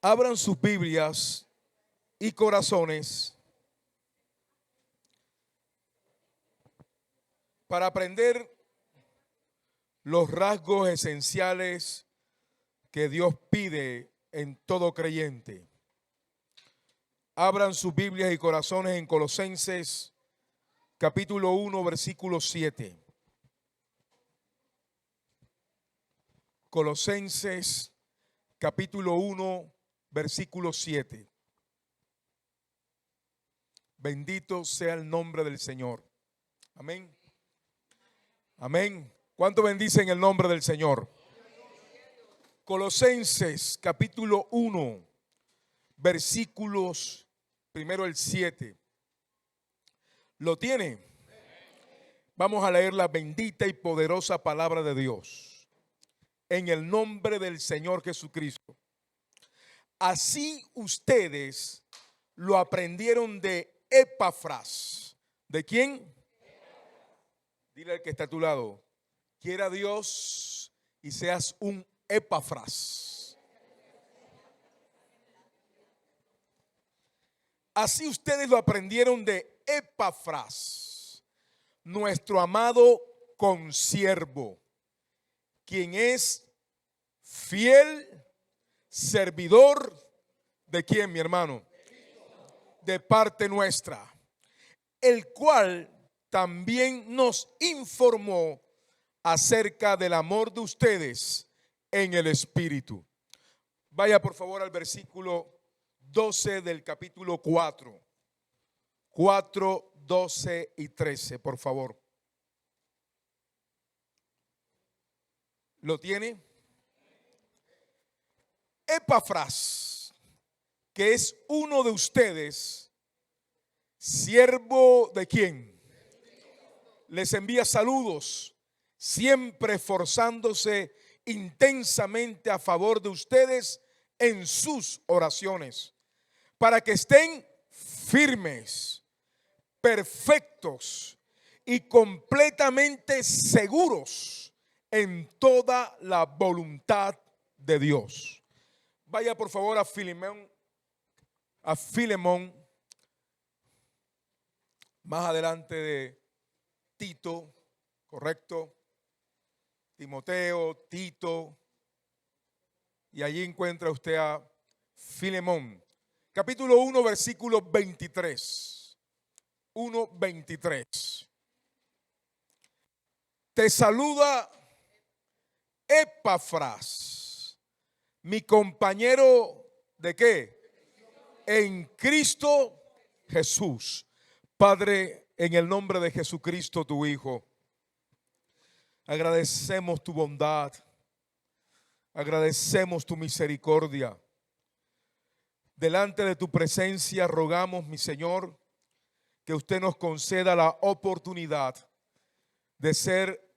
Abran sus Biblias y corazones para aprender los rasgos esenciales que Dios pide en todo creyente. Abran sus Biblias y corazones en Colosenses capítulo 1, versículo 7. Colosenses capítulo 1, versículo 7. Bendito sea el nombre del Señor. Amén. Amén. ¿Cuánto bendicen el nombre del Señor? Colosenses capítulo 1, versículos, primero el 7. ¿Lo tiene? Vamos a leer la bendita y poderosa palabra de Dios. En el nombre del Señor Jesucristo. Así ustedes lo aprendieron de Epafras. ¿De quién? Dile al que está a tu lado: quiera Dios y seas un Epafras. Así ustedes lo aprendieron de Epafras, nuestro amado consiervo, quien es fiel servidor de quién, mi hermano, de parte nuestra, el cual también nos informó acerca del amor de ustedes en el Espíritu. Vaya por favor al versículo 12 del capítulo 4. 4, 12 y 13, por favor. ¿Lo tiene? Epafras, que es uno de ustedes, siervo de quién, les envía saludos, siempre esforzándose intensamente a favor de ustedes en sus oraciones, para que estén firmes, perfectos y completamente seguros en toda la voluntad de Dios. Vaya por favor a Filemón, más adelante de Tito, correcto, Timoteo, Tito, y allí encuentra usted a Filemón, capítulo 1, versículo 23. 1:23. Te saluda Epafras, mi compañero de qué, en Cristo Jesús. Padre, en el nombre de Jesucristo tu Hijo, agradecemos tu bondad, agradecemos tu misericordia. Delante de tu presencia rogamos, mi Señor, que usted nos conceda la oportunidad de ser,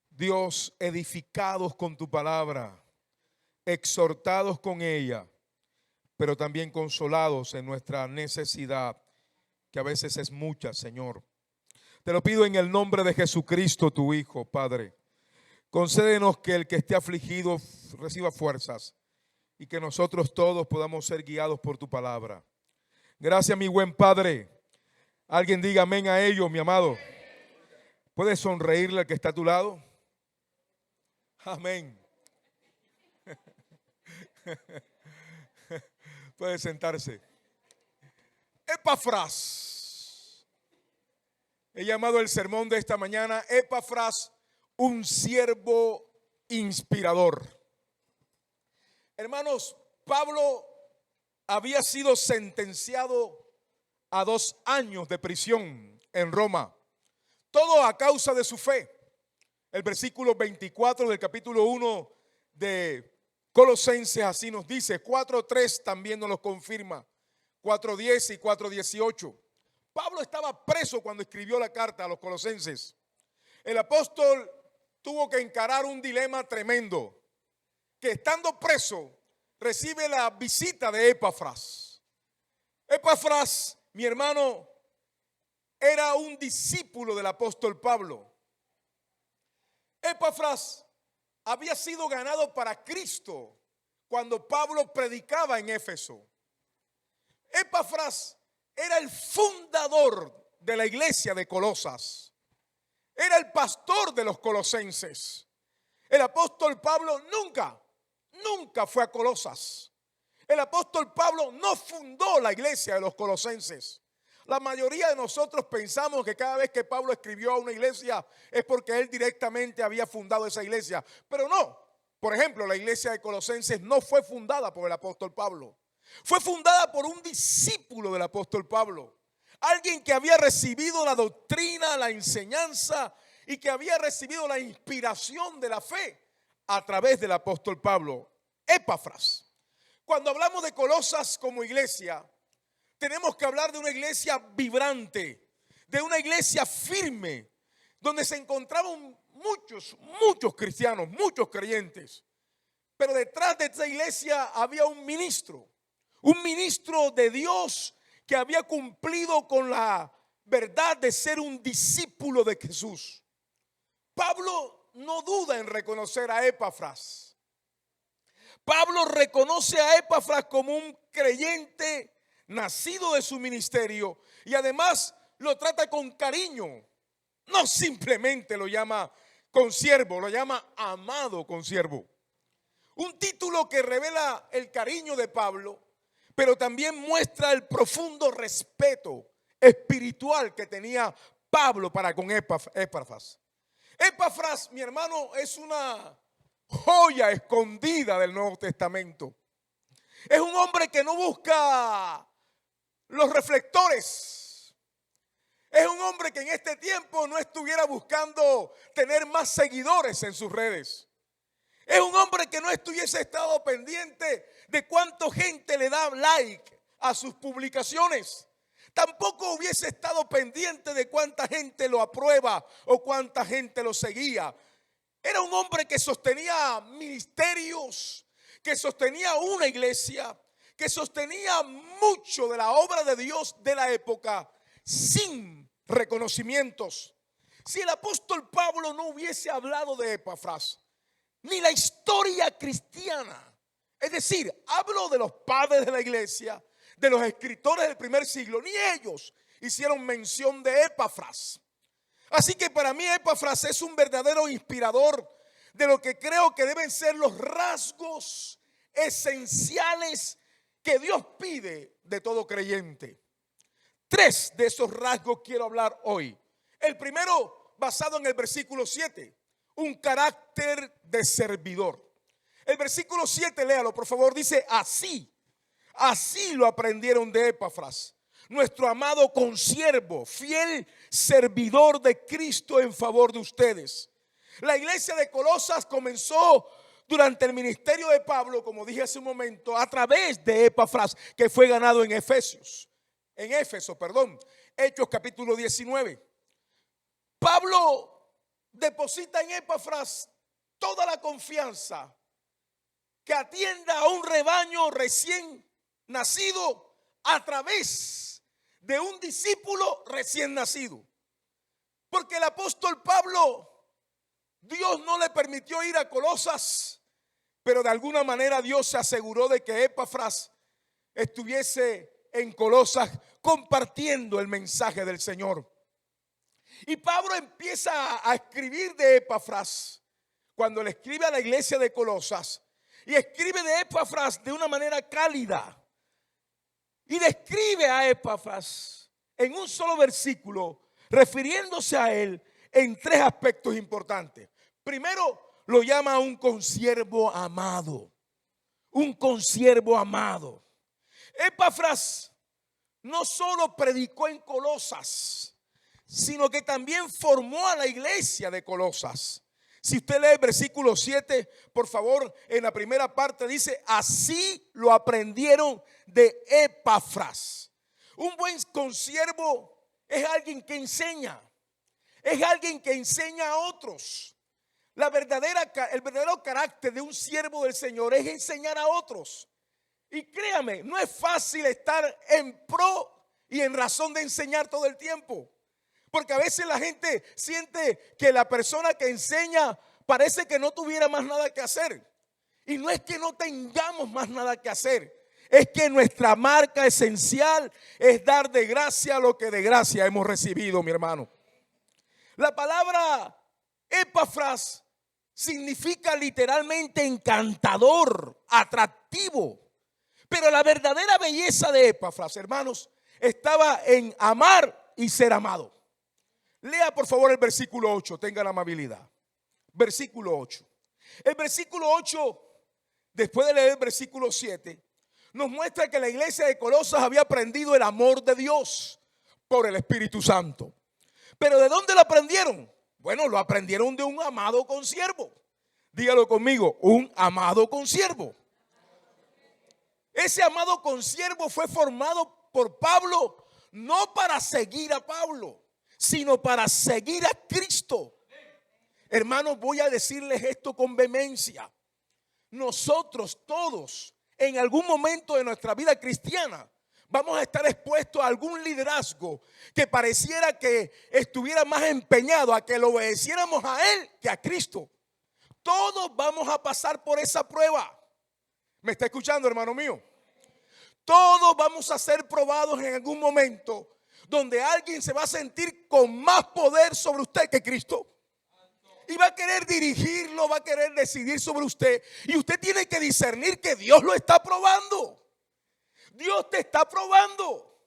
Dios, edificados con tu palabra, exhortados con ella, pero también consolados en nuestra necesidad, que a veces es mucha, Señor. Te lo pido en el nombre de Jesucristo, tu Hijo, Padre. Concédenos que el que esté afligido reciba fuerzas y que nosotros todos podamos ser guiados por tu palabra. Gracias, mi buen Padre. Alguien diga amén a ello, mi amado. ¿Puedes sonreírle al que está a tu lado? Amén. Puede sentarse. Epafras. He llamado el sermón de esta mañana Epafras, un siervo inspirador. Hermanos, Pablo había sido sentenciado a 2 años de prisión en Roma, todo a causa de su fe. El versículo 24 del capítulo 1 de Colosenses así nos dice. 4:3 también nos lo confirma. 4:10 y 4:18. Pablo estaba preso cuando escribió la carta a los colosenses. El apóstol tuvo que encarar un dilema tremendo, que estando preso recibe la visita de Epafras. Epafras, mi hermano, era un discípulo del apóstol Pablo. Epafras había sido ganado para Cristo cuando Pablo predicaba en Éfeso. Epafras era el fundador de la iglesia de Colosas. Era el pastor de los colosenses. El apóstol Pablo nunca fue a Colosas. El apóstol Pablo no fundó la iglesia de los colosenses. La mayoría de nosotros pensamos que cada vez que Pablo escribió a una iglesia es porque él directamente había fundado esa iglesia. Pero no. Por ejemplo, la iglesia de Colosenses no fue fundada por el apóstol Pablo. Fue fundada por un discípulo del apóstol Pablo. Alguien que había recibido la doctrina, la enseñanza y que había recibido la inspiración de la fe a través del apóstol Pablo. Epafras. Cuando hablamos de Colosas como iglesia, tenemos que hablar de una iglesia vibrante, de una iglesia firme, donde se encontraban muchos cristianos, muchos creyentes. Pero detrás de esta iglesia había un ministro de Dios que había cumplido con la verdad de ser un discípulo de Jesús. Pablo no duda en reconocer a Epafras. Pablo reconoce a Epafras como un creyente nacido de su ministerio y además lo trata con cariño. No simplemente lo llama consiervo, lo llama amado consiervo. Un título que revela el cariño de Pablo, pero también muestra el profundo respeto espiritual que tenía Pablo para con Epafras. Epafras, mi hermano, es una joya escondida del Nuevo Testamento. Es un hombre que no busca los reflectores. Es un hombre que en este tiempo no estuviera buscando tener más seguidores en sus redes. Es un hombre que no estuviese estado pendiente de cuánta gente le da like a sus publicaciones. Tampoco hubiese estado pendiente de cuánta gente lo aprueba o cuánta gente lo seguía. Era un hombre que sostenía ministerios, que sostenía una iglesia, que sostenía mucho de la obra de Dios de la época sin reconocimientos. Si el apóstol Pablo no hubiese hablado de Epafras, ni la historia cristiana, es decir, hablo de los padres de la iglesia, de los escritores del primer siglo, ni ellos hicieron mención de Epafras. Así que para mí Epafras es un verdadero inspirador de lo que creo que deben ser los rasgos esenciales que Dios pide de todo creyente. 3 de esos rasgos quiero hablar hoy. El primero, basado en el versículo 7, un carácter de servidor. El versículo 7, léalo por favor, dice: así lo aprendieron de Epafras, nuestro amado consiervo, fiel servidor de Cristo en favor de ustedes. La iglesia de Colosas comenzó durante el ministerio de Pablo, como dije hace un momento, a través de Epafras, que fue ganado en Éfeso, Hechos capítulo 19. Pablo deposita en Epafras toda la confianza que atienda a un rebaño recién nacido a través de un discípulo recién nacido. Porque el apóstol Pablo, Dios no le permitió ir a Colosas, pero de alguna manera Dios se aseguró de que Epafras estuviese en Colosas compartiendo el mensaje del Señor. Y Pablo empieza a escribir de Epafras cuando le escribe a la iglesia de Colosas, y escribe de Epafras de una manera cálida. Y describe a Epafras en un solo versículo, refiriéndose a él en 3 aspectos importantes. Primero, lo llama un consiervo amado. Un consiervo amado. Epafras no solo predicó en Colosas, sino que también formó a la iglesia de Colosas. Si usted lee el versículo 7, por favor, en la primera parte dice: así lo aprendieron de Epafras. Un buen consiervo es alguien que enseña, es alguien que enseña a otros. El verdadero carácter de un siervo del Señor es enseñar a otros. Y créame, no es fácil estar en pro y en razón de enseñar todo el tiempo. Porque a veces la gente siente que la persona que enseña parece que no tuviera más nada que hacer. Y no es que no tengamos más nada que hacer. Es que nuestra marca esencial es dar de gracia lo que de gracia hemos recibido, mi hermano. La palabra Epafras significa literalmente encantador, atractivo. Pero la verdadera belleza de Epafras, hermanos, estaba en amar y ser amado. Lea por favor el versículo 8, tenga la amabilidad. Versículo 8. El versículo 8, después de leer el versículo 7, nos muestra que la iglesia de Colosas había aprendido el amor de Dios por el Espíritu Santo. ¿Pero de dónde lo aprendieron? Bueno, lo aprendieron de un amado consiervo. Dígalo conmigo, un amado consiervo. Ese amado consiervo fue formado por Pablo no para seguir a Pablo, sino para seguir a Cristo. Hermanos, voy a decirles esto con vehemencia. Nosotros todos, en algún momento de nuestra vida cristiana, vamos a estar expuestos a algún liderazgo que pareciera que estuviera más empeñado a que lo obedeciéramos a Él que a Cristo. Todos vamos a pasar por esa prueba. ¿Me está escuchando, hermano mío? Todos vamos a ser probados en algún momento donde alguien se va a sentir con más poder sobre usted que Cristo. Y va a querer dirigirlo, va a querer decidir sobre usted. Y usted tiene que discernir que Dios lo está probando. Dios te está probando.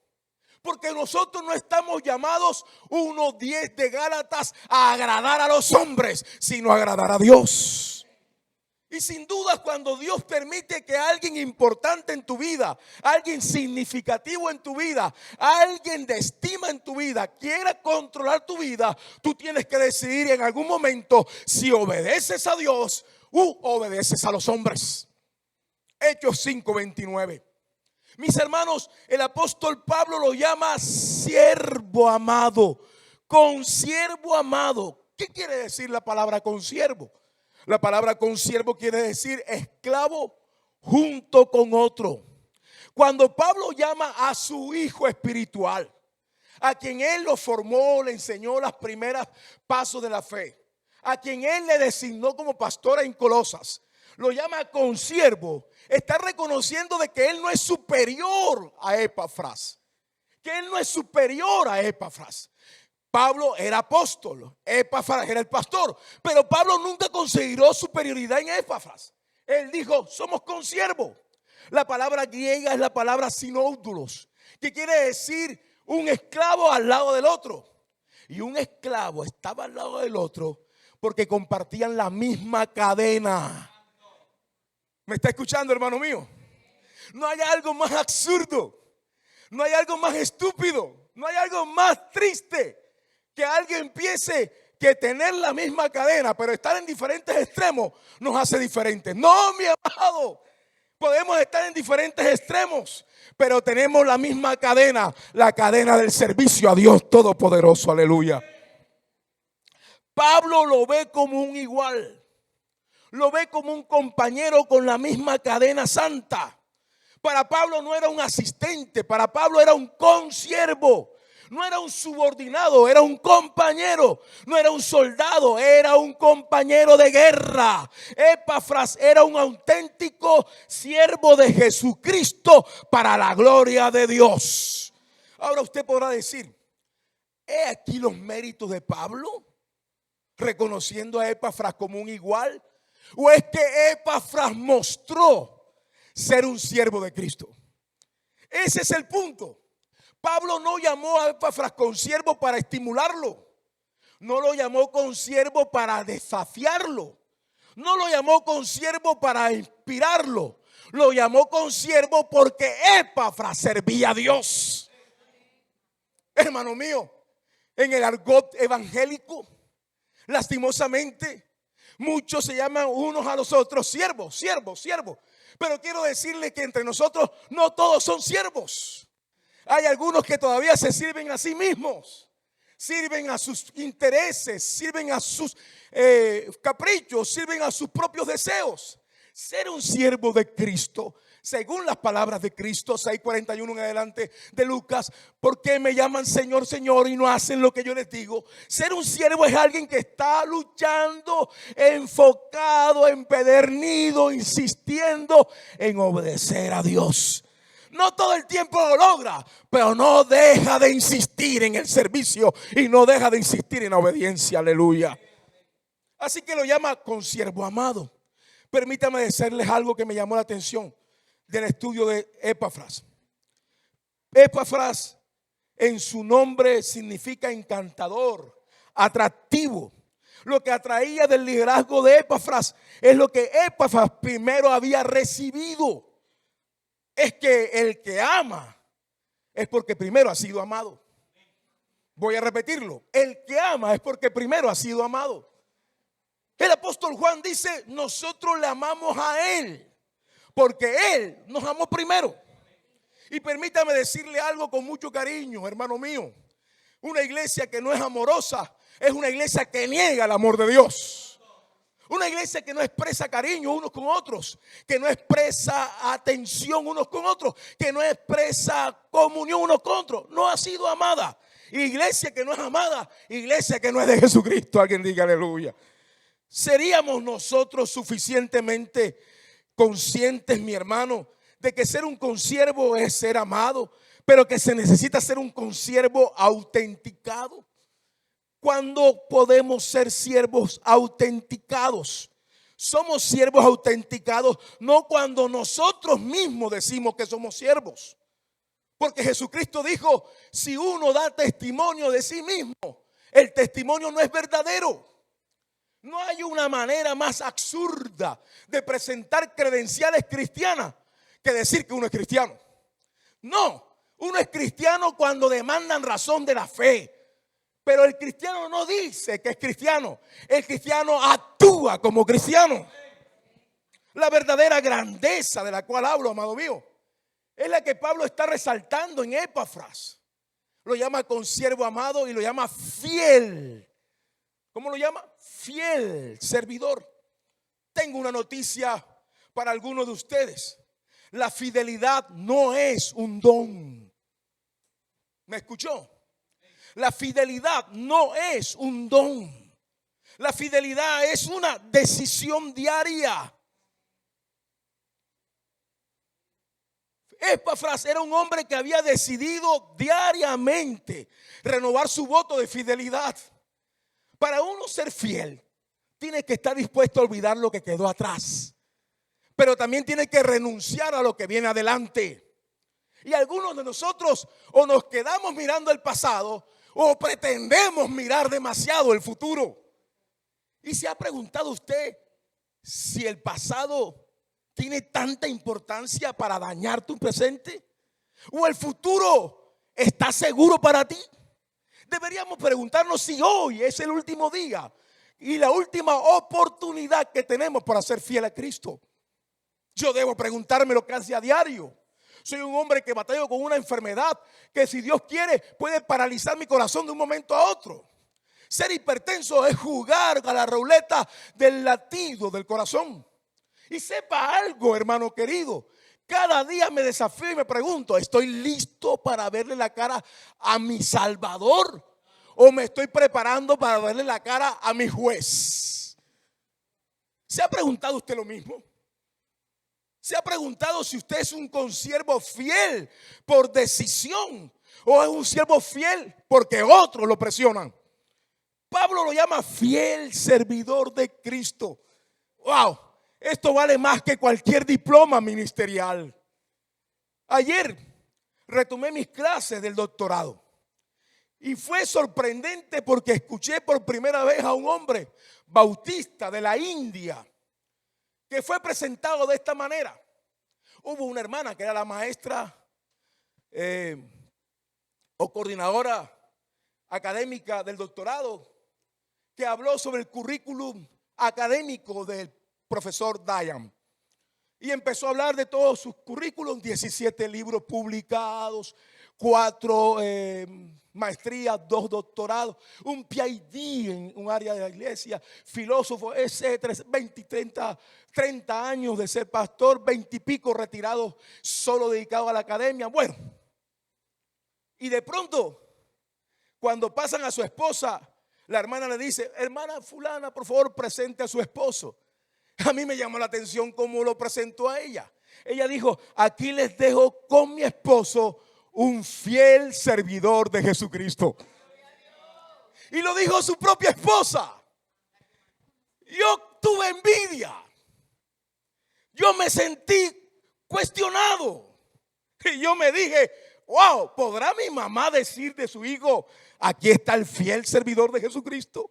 Porque nosotros no estamos llamados 1:10 de Gálatas a agradar a los hombres, sino a agradar a Dios. Y sin duda cuando Dios permite que alguien importante en tu vida, alguien significativo en tu vida, alguien de estima en tu vida quiera controlar tu vida, tú tienes que decidir en algún momento si obedeces a Dios u obedeces a los hombres. Hechos 5:29. Mis hermanos, el apóstol Pablo lo llama siervo amado, consiervo amado. ¿Qué quiere decir la palabra consiervo? La palabra consiervo quiere decir esclavo junto con otro. Cuando Pablo llama a su hijo espiritual, a quien él lo formó, le enseñó los primeros pasos de la fe, a quien él le designó como pastor en Colosas, lo llama consiervo, está reconociendo de que él no es superior a Epafras, que él no es superior a Epafras. Pablo era apóstol, Epafras era el pastor, pero Pablo nunca consideró superioridad en Epafras. Él dijo, somos consiervos. La palabra griega es la palabra sinódulos, que quiere decir un esclavo al lado del otro. Y un esclavo estaba al lado del otro porque compartían la misma cadena. ¿Me está escuchando, hermano mío? No hay algo más absurdo, no hay algo más estúpido, no hay algo más triste que alguien piense que tener la misma cadena, pero estar en diferentes extremos nos hace diferentes. No, mi amado, podemos estar en diferentes extremos, pero tenemos la misma cadena, la cadena del servicio a Dios Todopoderoso, aleluya. Pablo lo ve como un igual, lo ve como un compañero con la misma cadena santa. Para Pablo no era un asistente, para Pablo era un consiervo. No era un subordinado, era un compañero. No era un soldado, era un compañero de guerra. Epafras era un auténtico siervo de Jesucristo para la gloria de Dios. Ahora usted podrá decir, ¿he aquí los méritos de Pablo? Reconociendo a Epafras como un igual. ¿O es que Epafras mostró ser un siervo de Cristo? Ese es el punto. Pablo no llamó a Epafras consiervo para estimularlo. No lo llamó consiervo para desafiarlo. No lo llamó consiervo para inspirarlo. Lo llamó consiervo porque Epafras servía a Dios. Hermano mío, en el argot evangélico, lastimosamente, muchos se llaman unos a los otros siervos, siervos, siervos. Pero quiero decirle que entre nosotros no todos son siervos. Hay algunos que todavía se sirven a sí mismos, sirven a sus intereses, sirven a sus caprichos, sirven a sus propios deseos. Ser un siervo de Cristo según las palabras de Cristo, 6:41 en adelante de Lucas. ¿Por qué me llaman Señor, Señor y no hacen lo que yo les digo? Ser un siervo es alguien que está luchando, enfocado, empedernido, insistiendo en obedecer a Dios. No todo el tiempo lo logra, pero no deja de insistir en el servicio y no deja de insistir en la obediencia. Aleluya. Así que lo llama consiervo amado. Permítame decirles algo que me llamó la atención del estudio de Epafras. Epafras en su nombre significa encantador, atractivo. Lo que atraía del liderazgo de Epafras es lo que Epafras primero había recibido. Es que el que ama es porque primero ha sido amado. Voy a repetirlo. El que ama es porque primero ha sido amado. El apóstol Juan dice: nosotros le amamos a Él porque Él nos amó primero. Y permítame decirle algo con mucho cariño, hermano mío. Una iglesia que no es amorosa es una iglesia que niega el amor de Dios. Una iglesia que no expresa cariño unos con otros, que no expresa atención unos con otros, que no expresa comunión unos con otros, no ha sido amada. Iglesia que no es amada, iglesia que no es de Jesucristo. Alguien diga aleluya. ¿Seríamos nosotros suficientemente conscientes, mi hermano, de que ser un consiervo es ser amado, pero que se necesita ser un consiervo autenticado? ¿Cuándo podemos ser siervos autenticados? Somos siervos autenticados no cuando nosotros mismos decimos que somos siervos. Porque Jesucristo dijo: si uno da testimonio de sí mismo, el testimonio no es verdadero. No hay una manera más absurda de presentar credenciales cristianas que decir que uno es cristiano. No, uno es cristiano cuando demandan razón de la fe. Pero el cristiano no dice que es cristiano. El cristiano actúa como cristiano. La verdadera grandeza de la cual hablo, amado mío, es la que Pablo está resaltando en Epafras. Lo llama consiervo amado y lo llama fiel. ¿Cómo lo llama? Fiel servidor. Tengo una noticia para algunos de ustedes. La fidelidad no es un don. ¿Me escuchó? La fidelidad no es un don. La fidelidad es una decisión diaria. Epafras era un hombre que había decidido diariamente renovar su voto de fidelidad. Para uno ser fiel, tiene que estar dispuesto a olvidar lo que quedó atrás, pero también tiene que renunciar a lo que viene adelante. Y algunos de nosotros o nos quedamos mirando el pasado o pretendemos mirar demasiado el futuro. ¿Y se ha preguntado usted si el pasado tiene tanta importancia para dañar tu presente? ¿O el futuro está seguro para ti? Deberíamos preguntarnos si hoy es el último día y la última oportunidad que tenemos para ser fiel a Cristo. Yo debo preguntármelo casi a diario. Soy un hombre que batallo con una enfermedad que, si Dios quiere, puede paralizar mi corazón de un momento a otro. Ser hipertenso es jugar a la ruleta del latido del corazón. Y sepa algo, hermano querido, cada día me desafío y me pregunto: ¿estoy listo para verle la cara a mi Salvador? ¿O me estoy preparando para verle la cara a mi juez? ¿Se ha preguntado usted lo mismo? ¿Se ha preguntado si usted es un consiervo fiel por decisión o es un siervo fiel porque otros lo presionan? Pablo lo llama fiel servidor de Cristo. ¡Wow! Esto vale más que cualquier diploma ministerial. Ayer retomé mis clases del doctorado y fue sorprendente porque escuché por primera vez a un hombre bautista de la India que fue presentado de esta manera. Hubo una hermana que era la maestra o coordinadora académica del doctorado, que habló sobre el currículum académico del profesor Dayan. Y empezó a hablar de todos sus currículums: 17 libros publicados, 4 maestrías, 2 doctorados, un PhD en un área de la iglesia, filósofo, etcétera, 20, 30 años de ser pastor, 20 y pico retirados, solo dedicado a la academia. Bueno, y de pronto, cuando pasan a su esposa, la hermana le dice: hermana fulana, por favor, presente a su esposo. A mí me llamó la atención cómo lo presentó a ella. Ella dijo: aquí les dejo con mi esposo, un fiel servidor de Jesucristo. Y lo dijo su propia esposa. Yo tuve envidia. Yo me sentí cuestionado. Y yo me dije: wow, ¿podrá mi mamá decir de su hijo: aquí está el fiel servidor de Jesucristo?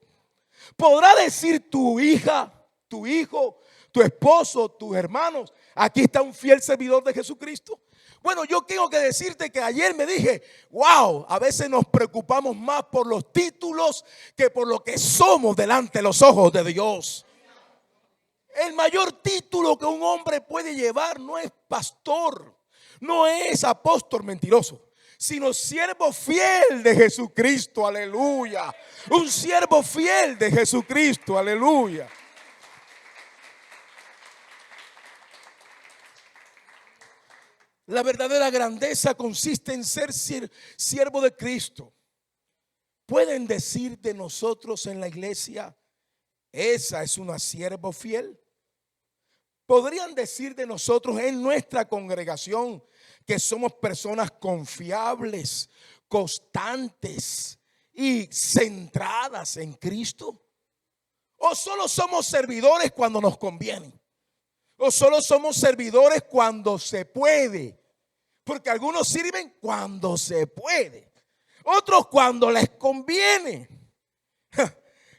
¿Podrá decir tu hija, tu hijo, tu esposo, tus hermanos: aquí está un fiel servidor de Jesucristo? Bueno, yo tengo que decirte que ayer me dije: wow, a veces nos preocupamos más por los títulos que por lo que somos delante de los ojos de Dios. El mayor título que un hombre puede llevar no es pastor, no es apóstol mentiroso, sino siervo fiel de Jesucristo, aleluya. Un siervo fiel de Jesucristo, aleluya. La verdadera grandeza consiste en ser siervo de Cristo. Pueden decir de nosotros en la iglesia: esa es una sierva fiel. Podrían decir de nosotros en nuestra congregación que somos personas confiables, constantes y centradas en Cristo. O solo somos servidores cuando nos conviene. O solo somos servidores cuando se puede. Porque algunos sirven cuando se puede, otros cuando les conviene.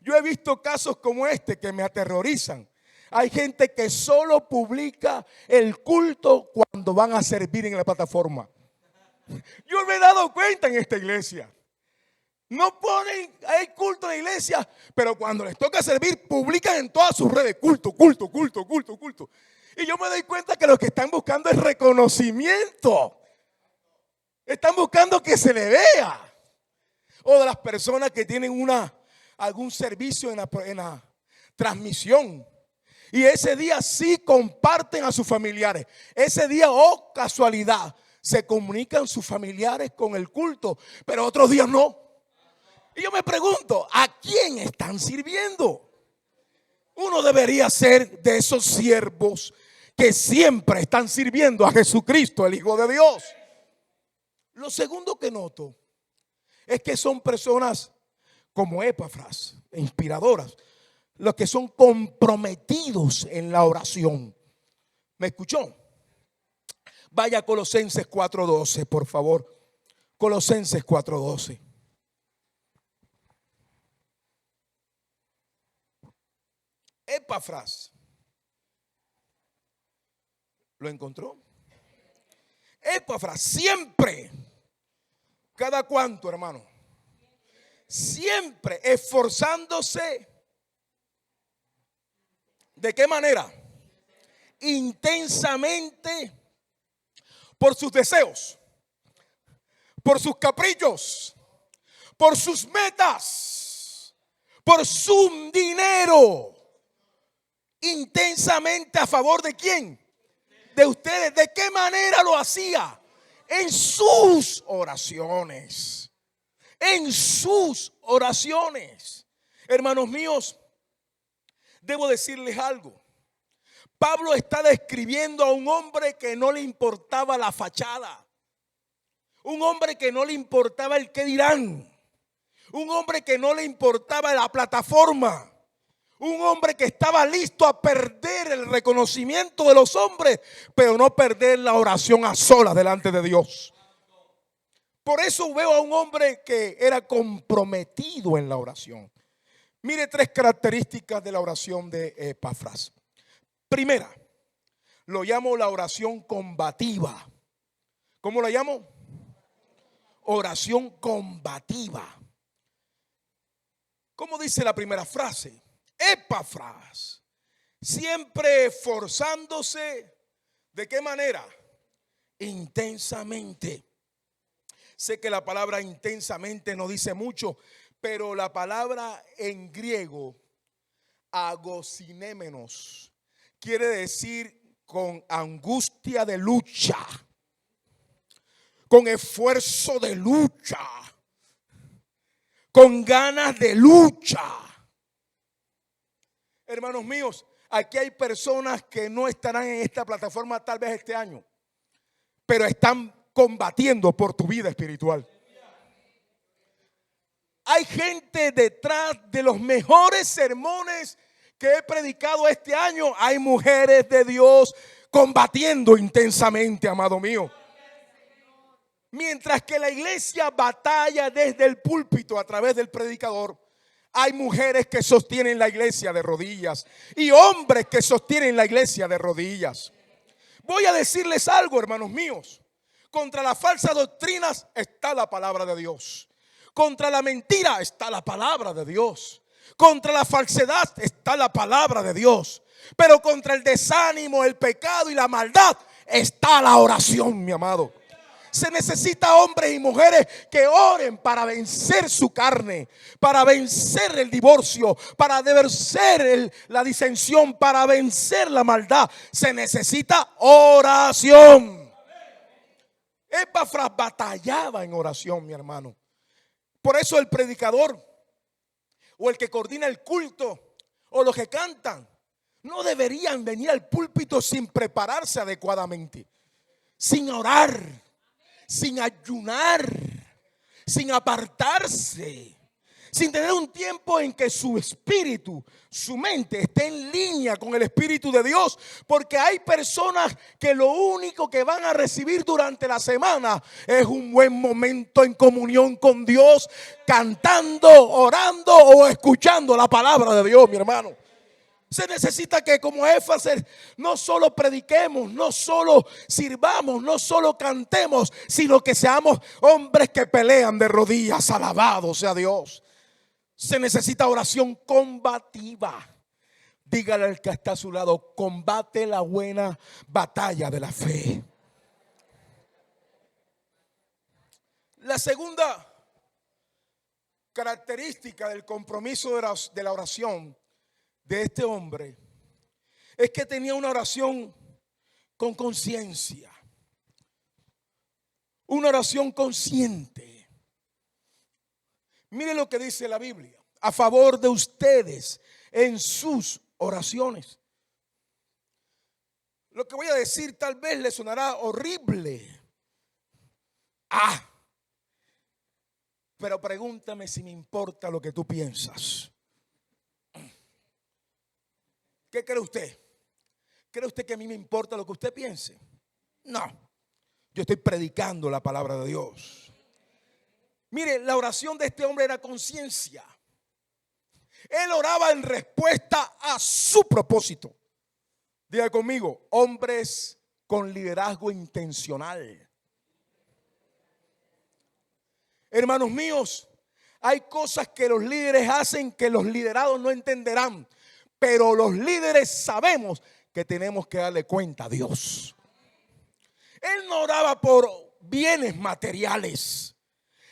Yo he visto casos como este que me aterrorizan. Hay gente que solo publica el culto cuando van a servir en la plataforma. Yo me he dado cuenta en esta iglesia. No ponen, hay culto en la iglesia, pero cuando les toca servir, publican en todas sus redes: culto, culto, culto, culto, culto. Y yo me doy cuenta que lo que están buscando es reconocimiento. Están buscando que se le vea. O de las personas que tienen algún servicio en la transmisión, y ese día sí comparten a sus familiares. Ese día, oh casualidad, se comunican sus familiares con el culto, pero otros días no. Y yo me pregunto: ¿a quién están sirviendo? Uno debería ser de esos siervos que siempre están sirviendo a Jesucristo, el Hijo de Dios. Lo segundo que noto es que son personas como Epafras, inspiradoras, los que son comprometidos en la oración. ¿Me escuchó? Vaya a Colosenses 4:12, por favor. Colosenses 4:12. Epafras, ¿lo encontró? Epafras siempre, ¿cada cuánto, hermano? Siempre esforzándose. ¿De qué manera? Intensamente por sus deseos, por sus caprichos, por sus metas, por su dinero. Intensamente a favor de quién? De ustedes. ¿De qué manera lo hacía? En sus oraciones. En sus oraciones. Hermanos míos, debo decirles algo. Pablo está describiendo a un hombre que no le importaba la fachada. Un hombre que no le importaba el qué dirán. Un hombre que no le importaba la plataforma. Un hombre que estaba listo a perder el reconocimiento de los hombres, pero no perder la oración a solas delante de Dios. Por eso veo a un hombre que era comprometido en la oración. Mire 3 características de la oración de Epafras. Primera, lo llamo la oración combativa. ¿Cómo la llamo? Oración combativa. ¿Cómo dice la primera frase? Epafras, siempre esforzándose. ¿De qué manera? Intensamente. Sé que la palabra intensamente no dice mucho, pero la palabra en griego, agosinémenos, quiere decir con angustia de lucha, con esfuerzo de lucha, con ganas de lucha. Hermanos míos, aquí hay personas que no estarán en esta plataforma tal vez este año, pero están combatiendo por tu vida espiritual. Hay gente detrás de los mejores sermones que he predicado este año. Hay mujeres de Dios combatiendo intensamente, amado mío. Mientras que la iglesia batalla desde el púlpito a través del predicador, hay mujeres que sostienen la iglesia de rodillas y hombres que sostienen la iglesia de rodillas. Voy a decirles algo, hermanos míos. Contra las falsas doctrinas está la palabra de Dios. Contra la mentira está la palabra de Dios. Contra la falsedad está la palabra de Dios. Pero contra el desánimo, el pecado y la maldad está la oración, mi amado. Se necesita hombres y mujeres que oren para vencer su carne, para vencer el divorcio, para vencer la disensión, para vencer la maldad. Se necesita oración. Epafras batallaba en oración, mi hermano. Por eso el predicador o el que coordina el culto o los que cantan no deberían venir al púlpito sin prepararse adecuadamente, sin orar, sin ayunar, sin apartarse, sin tener un tiempo en que su espíritu, su mente esté en línea con el Espíritu de Dios. Porque hay personas que lo único que van a recibir durante la semana es un buen momento en comunión con Dios, cantando, orando o escuchando la palabra de Dios, mi hermano. Se necesita que como Éfeso no solo prediquemos, no solo sirvamos, no solo cantemos, sino que seamos hombres que pelean de rodillas. Alabado sea Dios. Se necesita oración combativa. Dígale al que está a su lado: combate la buena batalla de la fe. La segunda característica del compromiso de la oración de este hombre es que tenía una oración con conciencia, una oración consciente. Miren lo que dice la Biblia a favor de ustedes en sus oraciones. Lo que voy a decir tal vez le sonará horrible. Pero pregúntame si me importa lo que tú piensas. ¿Qué cree usted? ¿Cree usted que a mí me importa lo que usted piense? No. Yo estoy predicando la palabra de Dios. Mire, la oración de este hombre era conciencia. Él oraba en respuesta a su propósito. Diga conmigo: hombres con liderazgo intencional. Hermanos míos, hay cosas que los líderes hacen que los liderados no entenderán. Pero los líderes sabemos que tenemos que darle cuenta a Dios. Él no oraba por bienes materiales,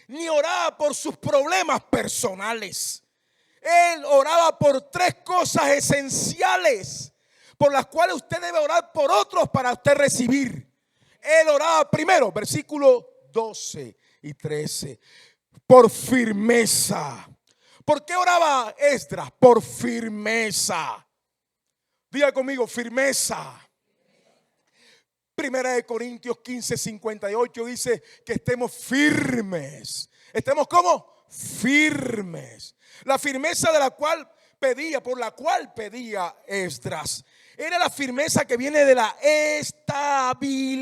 ni oraba por sus problemas personales. Él oraba por tres cosas esenciales por las cuales usted debe orar por otros para usted recibir. Él oraba primero, versículos 12 y 13, por firmeza. ¿Por qué oraba Esdras? Por firmeza. Diga conmigo: firmeza. Primera de Corintios 15:58 dice que estemos firmes. ¿Estemos cómo? Firmes. La firmeza por la cual pedía Esdras, era la firmeza que viene de la estabilidad.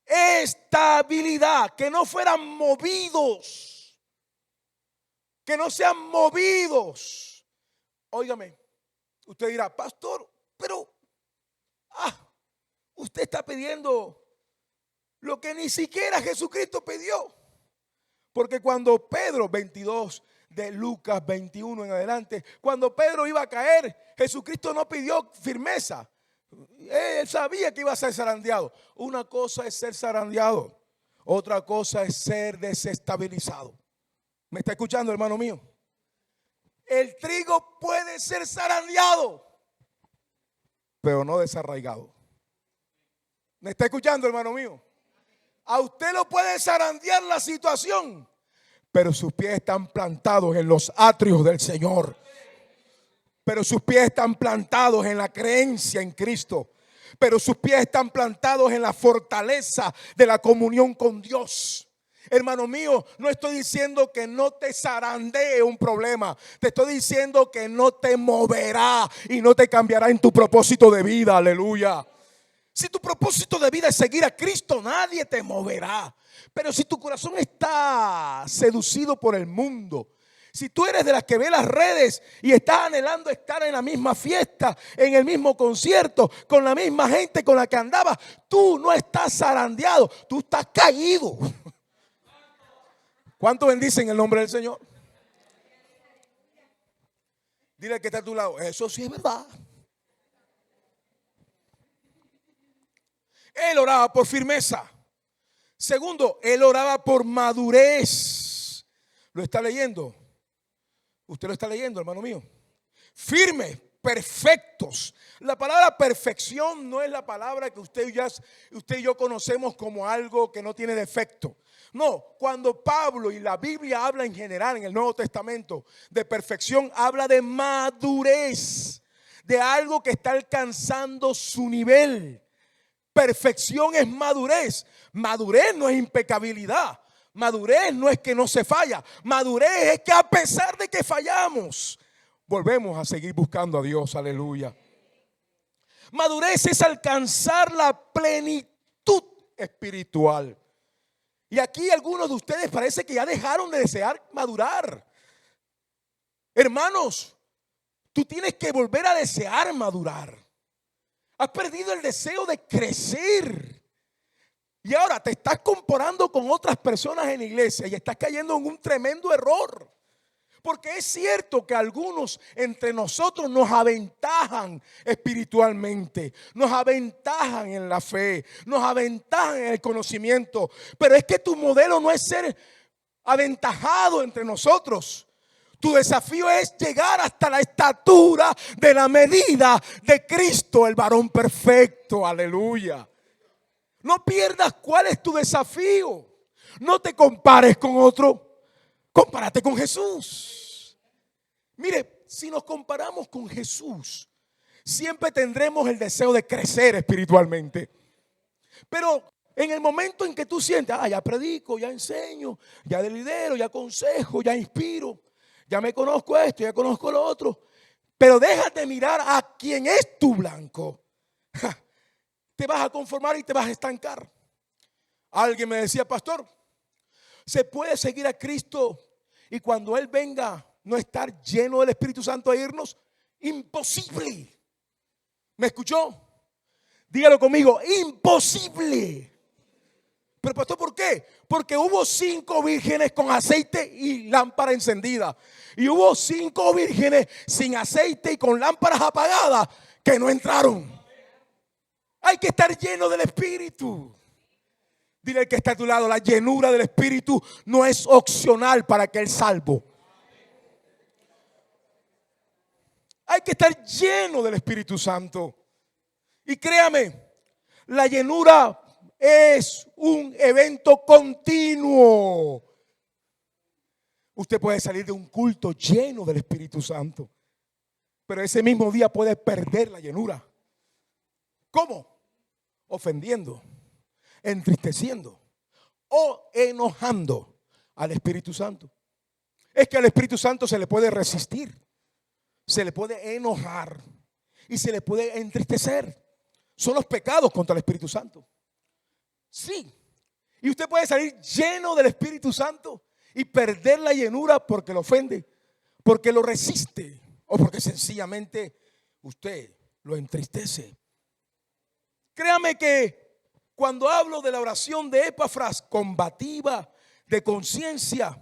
Estabilidad, que no fueran movidos. Que no sean movidos. Óigame, usted dirá: pastor, pero usted está pidiendo lo que ni siquiera Jesucristo pidió. Porque cuando Pedro, 22 de Lucas 21 en adelante, cuando Pedro iba a caer, Jesucristo no pidió firmeza. Él sabía que iba a ser zarandeado. Una cosa es ser zarandeado, Otra cosa es ser desestabilizado. ¿Me está escuchando, hermano mío? El trigo puede ser zarandeado, pero no desarraigado. ¿Me está escuchando, hermano mío? A usted lo puede zarandear la situación, pero sus pies están plantados en los atrios del Señor. Pero sus pies están plantados en la creencia en Cristo. Pero sus pies están plantados en la fortaleza de la comunión con Dios. Hermano mío, no estoy diciendo que no te zarandee un problema. Te estoy diciendo que no te moverá y no te cambiará en tu propósito de vida. Aleluya. Si tu propósito de vida es seguir a Cristo, nadie te moverá. Pero si tu corazón está seducido por el mundo, si tú eres de las que ve las redes y estás anhelando estar en la misma fiesta, en el mismo concierto, con la misma gente con la que andabas, tú no estás zarandeado, tú estás caído. ¿Cuánto bendicen el nombre del Señor? Dile al que está a tu lado, eso sí es verdad. Él oraba por firmeza. Segundo, él oraba por madurez. ¿Lo está leyendo? Usted lo está leyendo, hermano mío. Firmes, perfectos. La palabra perfección no es la palabra que usted y yo conocemos como algo que no tiene defecto. No, cuando Pablo y la Biblia habla en general en el Nuevo Testamento de perfección, habla de madurez, de algo que está alcanzando su nivel. Perfección es madurez. Madurez no es impecabilidad. Madurez no es que no se falla. Madurez es que a pesar de que fallamos, volvemos a seguir buscando a Dios. Aleluya. Madurez es alcanzar la plenitud espiritual. Y aquí algunos de ustedes parece que ya dejaron de desear madurar. Hermanos, tú tienes que volver a desear madurar. Has perdido el deseo de crecer. Y ahora te estás comparando con otras personas en la iglesia y estás cayendo en un tremendo error. Porque es cierto que algunos entre nosotros nos aventajan espiritualmente, nos aventajan en la fe, nos aventajan en el conocimiento. Pero es que tu modelo no es ser aventajado entre nosotros. Tu desafío es llegar hasta la estatura de la medida de Cristo, el varón perfecto. Aleluya. No pierdas cuál es tu desafío. No te compares con otro. Compárate con Jesús. Mire, si nos comparamos con Jesús, siempre tendremos el deseo de crecer espiritualmente. Pero en el momento en que tú sientes, ya predico, ya enseño, ya lidero, ya aconsejo, ya inspiro, ya me conozco esto, ya conozco lo otro, pero déjate mirar a quien es tu blanco. Te vas a conformar y te vas a estancar. Alguien me decía, pastor, ¿se puede seguir a Cristo y cuando Él venga no estar lleno del Espíritu Santo a irnos? Imposible. ¿Me escuchó? Dígalo conmigo, imposible. Pero pastor, ¿por qué? Porque hubo 5 vírgenes con aceite y lámpara encendida. Y hubo 5 vírgenes sin aceite y con lámparas apagadas que no entraron. Hay que estar lleno del Espíritu. Dile al que está a tu lado, la llenura del Espíritu no es opcional para aquel salvo. Hay que estar lleno del Espíritu Santo. Y créame, la llenura es un evento continuo. Usted puede salir de un culto lleno del Espíritu Santo, pero ese mismo día puede perder la llenura. ¿Cómo? Ofendiendo, entristeciendo o enojando al Espíritu Santo. Es que al Espíritu Santo se le puede resistir, se le puede enojar y se le puede entristecer. Son los pecados contra el Espíritu Santo. Sí. Y usted puede salir lleno del Espíritu Santo y perder la llenura porque lo ofende, porque lo resiste o porque sencillamente usted lo entristece. Créame que cuando hablo de la oración de Epafras, combativa, de conciencia,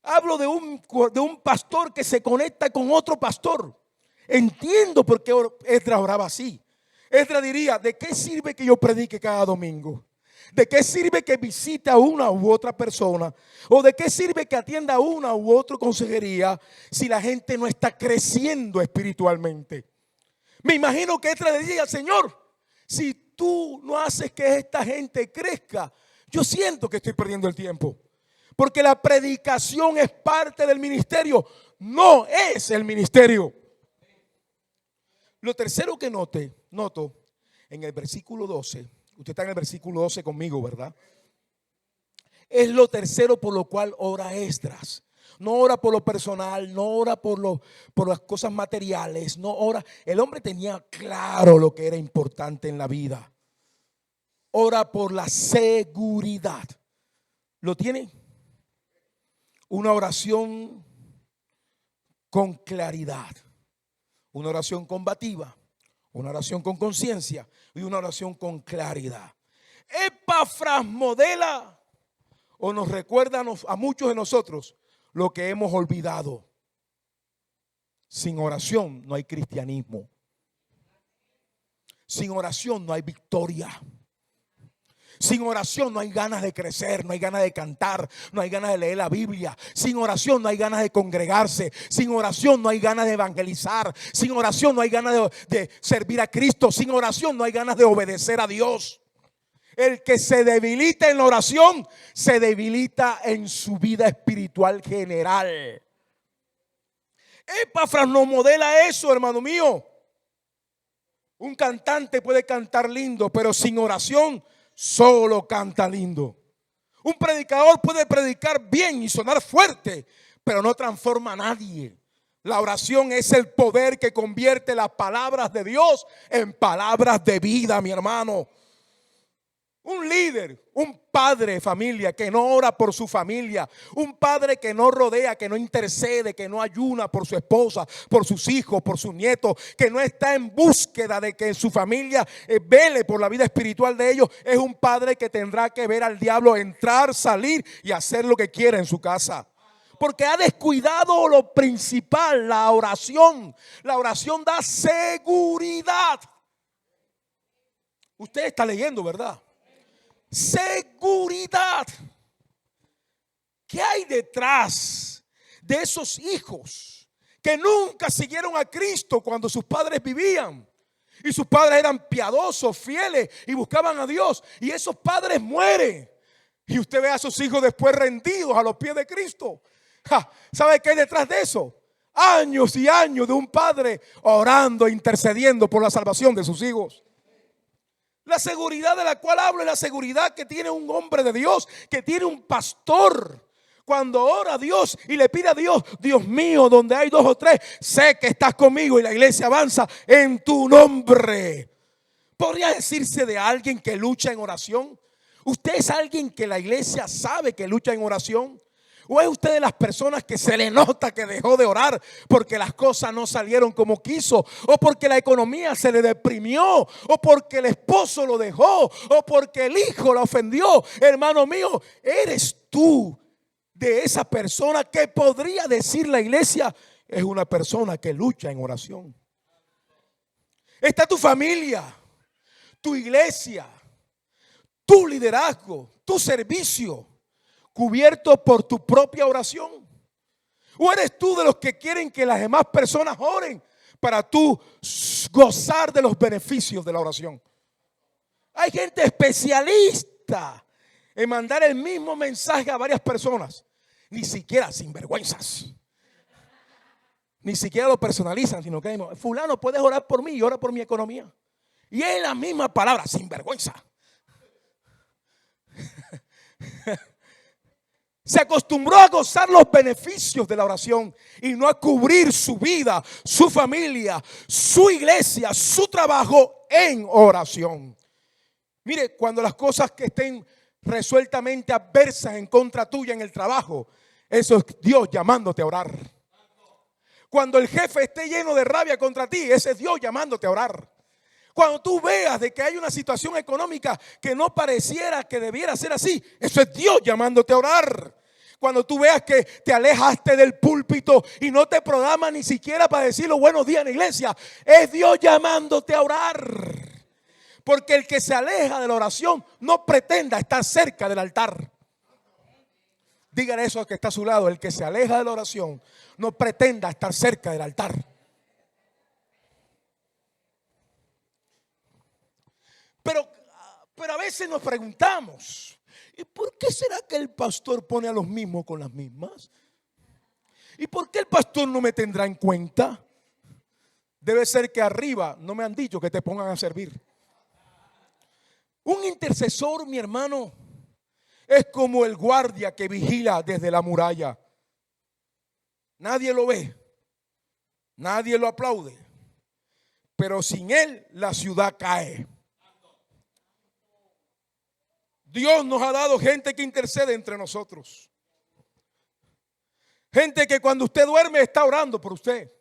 hablo de un pastor que se conecta con otro pastor. Entiendo por qué Esdras oraba así. Esdras diría, ¿de qué sirve que yo predique cada domingo? ¿De qué sirve que visite a una u otra persona? ¿O de qué sirve que atienda a una u otra consejería si la gente no está creciendo espiritualmente? Me imagino que Esdras le decía: Señor, si tú no haces que esta gente crezca, yo siento que estoy perdiendo el tiempo. Porque la predicación es parte del ministerio, no es el ministerio. Lo tercero que noto en el versículo 12, usted está en el versículo 12 conmigo, ¿verdad? Es lo tercero por lo cual ora Esdras. No ora por lo personal, no ora por las cosas materiales, no ora. El hombre tenía claro lo que era importante en la vida. Ora por la seguridad. ¿Lo tiene? Una oración con claridad, una oración combativa, una oración con conciencia y una oración con claridad. Epafras modela o nos recuerda a muchos de nosotros lo que hemos olvidado. Sin oración no hay cristianismo. Sin oración no hay victoria. Sin oración no hay ganas de crecer, no hay ganas de cantar, no hay ganas de leer la Biblia. Sin oración no hay ganas de congregarse. Sin oración no hay ganas de evangelizar. Sin oración no hay ganas de servir a Cristo. Sin oración no hay ganas de obedecer a Dios. El que se debilita en la oración, se debilita en su vida espiritual general. Epafras nos modela eso, hermano mío. Un cantante puede cantar lindo, pero sin oración solo canta lindo. Un predicador puede predicar bien y sonar fuerte, pero no transforma a nadie. La oración es el poder que convierte las palabras de Dios en palabras de vida, mi hermano. Un líder, un padre de familia que no ora por su familia, un padre que no rodea, que no intercede, que no ayuna por su esposa, por sus hijos, por sus nietos, que no está en búsqueda de que su familia vele por la vida espiritual de ellos, es un padre que tendrá que ver al diablo entrar, salir y hacer lo que quiera en su casa. Porque ha descuidado lo principal, la oración. La oración da seguridad. Usted está leyendo, ¿verdad? Seguridad. ¿Qué hay detrás de esos hijos que nunca siguieron a Cristo cuando sus padres vivían? Y sus padres eran piadosos, fieles y buscaban a Dios. Y esos padres mueren. Y usted ve a sus hijos después rendidos a los pies de Cristo. ¿Sabe qué hay detrás de eso? Años y años de un padre orando e intercediendo por la salvación de sus hijos. La seguridad de la cual hablo es la seguridad que tiene un hombre de Dios, que tiene un pastor. Cuando ora a Dios y le pide a Dios: Dios mío, donde hay 2 o 3, sé que estás conmigo y la iglesia avanza en tu nombre. ¿Podría decirse de alguien que lucha en oración? ¿Usted es alguien que la iglesia sabe que lucha en oración? ¿O es usted de las personas que se le nota que dejó de orar porque las cosas no salieron como quiso? ¿O porque la economía se le deprimió? ¿O porque el esposo lo dejó? ¿O porque el hijo la ofendió? Hermano mío, ¿eres tú de esa persona que podría decir la iglesia es una persona que lucha en oración? Está tu familia, tu iglesia, tu liderazgo, tu servicio cubierto por tu propia oración. ¿O eres tú de los que quieren que las demás personas oren para tú gozar de los beneficios de la oración? Hay gente especialista en mandar el mismo mensaje a varias personas, ni siquiera sinvergüenzas. Ni siquiera lo personalizan, sino que fulano, puedes orar por mí y ora por mi economía. Y es la misma palabra, sinvergüenza. Se acostumbró a gozar los beneficios de la oración y no a cubrir su vida, su familia, su iglesia, su trabajo en oración. Mire, cuando las cosas que estén resueltamente adversas en contra tuya en el trabajo, eso es Dios llamándote a orar. Cuando el jefe esté lleno de rabia contra ti, ese es Dios llamándote a orar. Cuando tú veas de que hay una situación económica que no pareciera que debiera ser así, eso es Dios llamándote a orar. Cuando tú veas que te alejaste del púlpito y no te programas ni siquiera para decir los buenos días en la iglesia, es Dios llamándote a orar. Porque el que se aleja de la oración no pretenda estar cerca del altar. Dígale eso al que está a su lado. El que se aleja de la oración no pretenda estar cerca del altar. Pero a veces nos preguntamos, ¿y por qué será que el pastor pone a los mismos con las mismas? ¿Y por qué el pastor no me tendrá en cuenta? Debe ser que arriba no me han dicho que te pongan a servir. Un intercesor, mi hermano, es como el guardia que vigila desde la muralla. Nadie lo ve, nadie lo aplaude, pero sin él la ciudad cae. Dios nos ha dado gente que intercede entre nosotros. Gente que cuando usted duerme está orando por usted.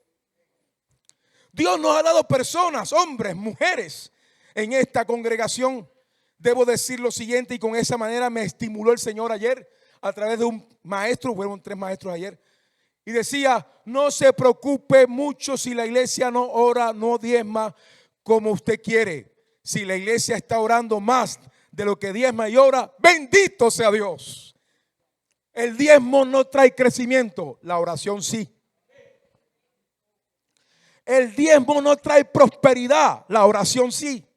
Dios nos ha dado personas, hombres, mujeres en esta congregación. Debo decir lo siguiente, y con esa manera me estimuló el Señor ayer a través de un maestro, fueron 3 maestros ayer, y decía: no se preocupe mucho si la iglesia no ora, no diezma como usted quiere. Si la iglesia está orando más de lo que diezma y ora, bendito sea Dios. El diezmo no trae crecimiento, la oración sí. El diezmo no trae prosperidad, la oración sí.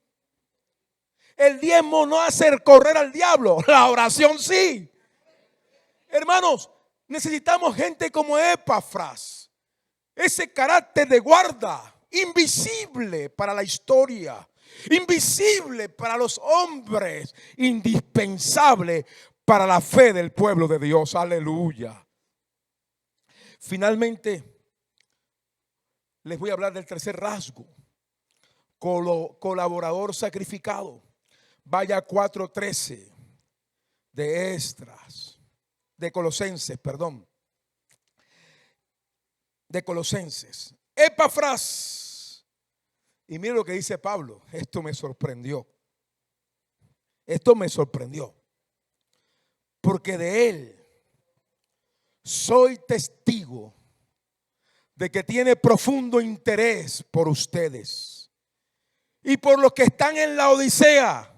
El diezmo no hace correr al diablo, la oración sí. Hermanos, necesitamos gente como Epafras. Ese carácter de guarda, invisible para la historia, invisible para los hombres, indispensable para la fe del pueblo de Dios. Aleluya. Finalmente, les voy a hablar del tercer rasgo: colaborador sacrificado. Vaya 4:13 de Esdras, de Colosenses, perdón. De Colosenses. Epafras. Y mire lo que dice Pablo. Esto me sorprendió. Esto me sorprendió. Porque de él soy testigo de que tiene profundo interés por ustedes y por los que están en la Odisea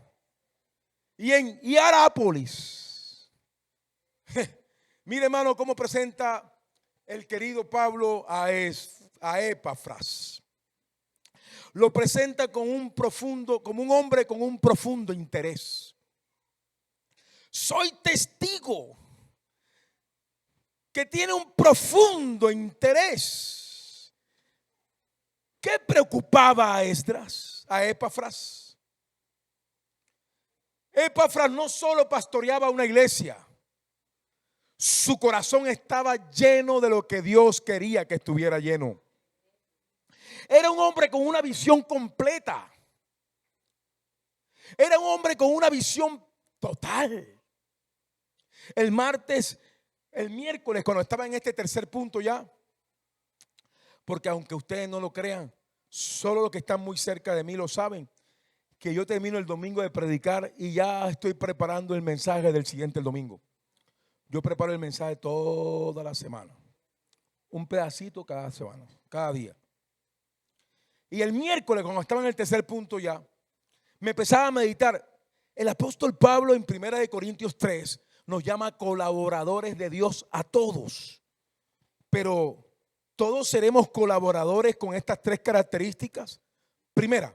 y en Hierápolis. Mire, hermano, cómo presenta el querido Pablo a Epafras. Lo presenta como un hombre con un profundo interés. Soy testigo que tiene un profundo interés. ¿Qué preocupaba a Esdras, a Epafras? Epafras no solo pastoreaba una iglesia, su corazón estaba lleno de lo que Dios quería que estuviera lleno. Era un hombre con una visión completa. Era un hombre con una visión total. El miércoles, cuando estaba en este tercer punto ya, porque aunque ustedes no lo crean, solo los que están muy cerca de mí lo saben, que yo termino el domingo de predicar y ya estoy preparando el mensaje del siguiente domingo. Yo preparo el mensaje toda la semana, un pedacito cada semana, cada día. Y el miércoles, cuando estaba en el tercer punto ya, me empezaba a meditar. El apóstol Pablo en 1 Corintios 3 nos llama colaboradores de Dios a todos. Pero todos seremos colaboradores con estas 3 características. Primera,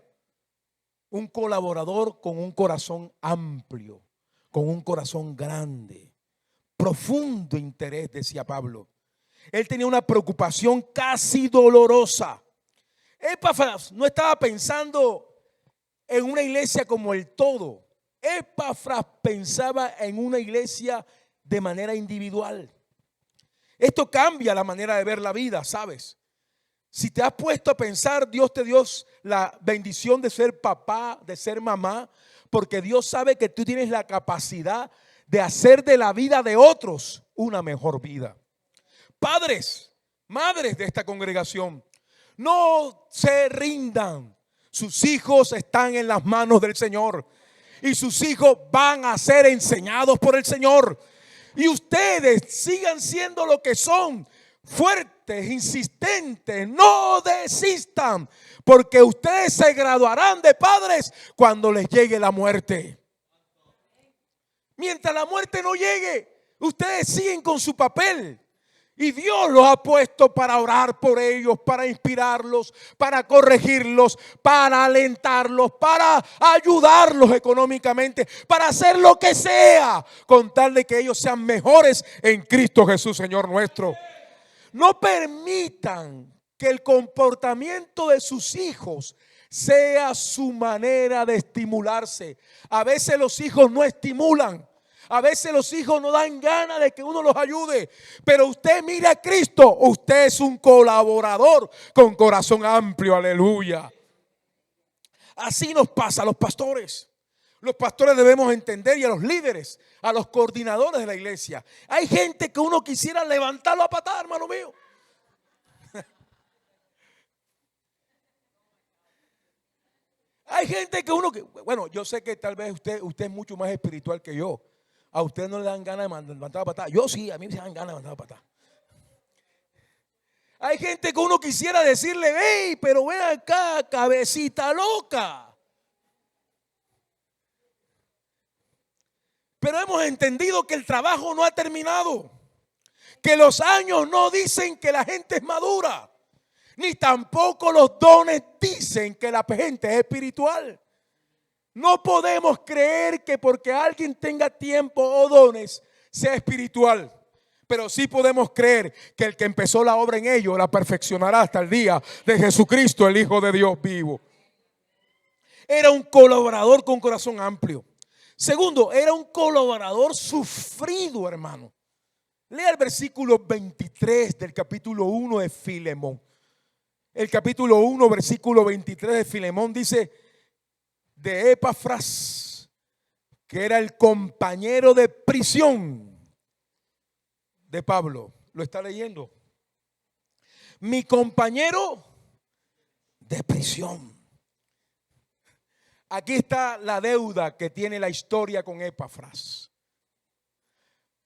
un colaborador con un corazón amplio, con un corazón grande, profundo interés, decía Pablo. Él tenía una preocupación casi dolorosa. Epafras no estaba pensando en una iglesia como el todo. Epafras pensaba en una iglesia de manera individual. Esto cambia la manera de ver la vida, ¿sabes? Si te has puesto a pensar, Dios te dio la bendición de ser papá, de ser mamá, porque Dios sabe que tú tienes la capacidad de hacer de la vida de otros una mejor vida. Padres, madres de esta congregación, no se rindan. Sus hijos están en las manos del Señor y sus hijos van a ser enseñados por el Señor. Y ustedes sigan siendo lo que son, fuertes, insistentes, no desistan, porque ustedes se graduarán de padres cuando les llegue la muerte. Mientras la muerte no llegue, ustedes siguen con su papel. Y Dios los ha puesto para orar por ellos, para inspirarlos, para corregirlos, para alentarlos, para ayudarlos económicamente, para hacer lo que sea, con tal de que ellos sean mejores en Cristo Jesús, Señor nuestro. No permitan que el comportamiento de sus hijos sea su manera de estimularse. A veces los hijos no estimulan. A veces los hijos no dan ganas de que uno los ayude. Pero usted mire a Cristo. Usted es un colaborador con corazón amplio. Aleluya. Así nos pasa a los pastores. Los pastores debemos entender, y a los líderes, a los coordinadores de la iglesia. Hay gente que uno quisiera levantarlo a patada, hermano mío. Hay gente que bueno, yo sé que tal vez usted es mucho más espiritual que yo. A usted no le dan ganas de levantar a patada. Yo sí, a mí me dan ganas de levantar a patada. Hay gente que uno quisiera decirle, hey, pero ven acá, cabecita loca. Pero hemos entendido que el trabajo no ha terminado, que los años no dicen que la gente es madura, ni tampoco los dones dicen que la gente es espiritual. No podemos creer que porque alguien tenga tiempo o dones sea espiritual, pero sí podemos creer que el que empezó la obra en ellos la perfeccionará hasta el día de Jesucristo, el Hijo de Dios vivo. Era un colaborador con corazón amplio. Segundo, era un colaborador sufrido, hermano. Lea el versículo 23 del capítulo 1 de Filemón. El capítulo 1, versículo 23 de Filemón dice: de Epafras, que era el compañero de prisión de Pablo. ¿Lo está leyendo? Mi compañero de prisión. Aquí está la deuda que tiene la historia con Epafras.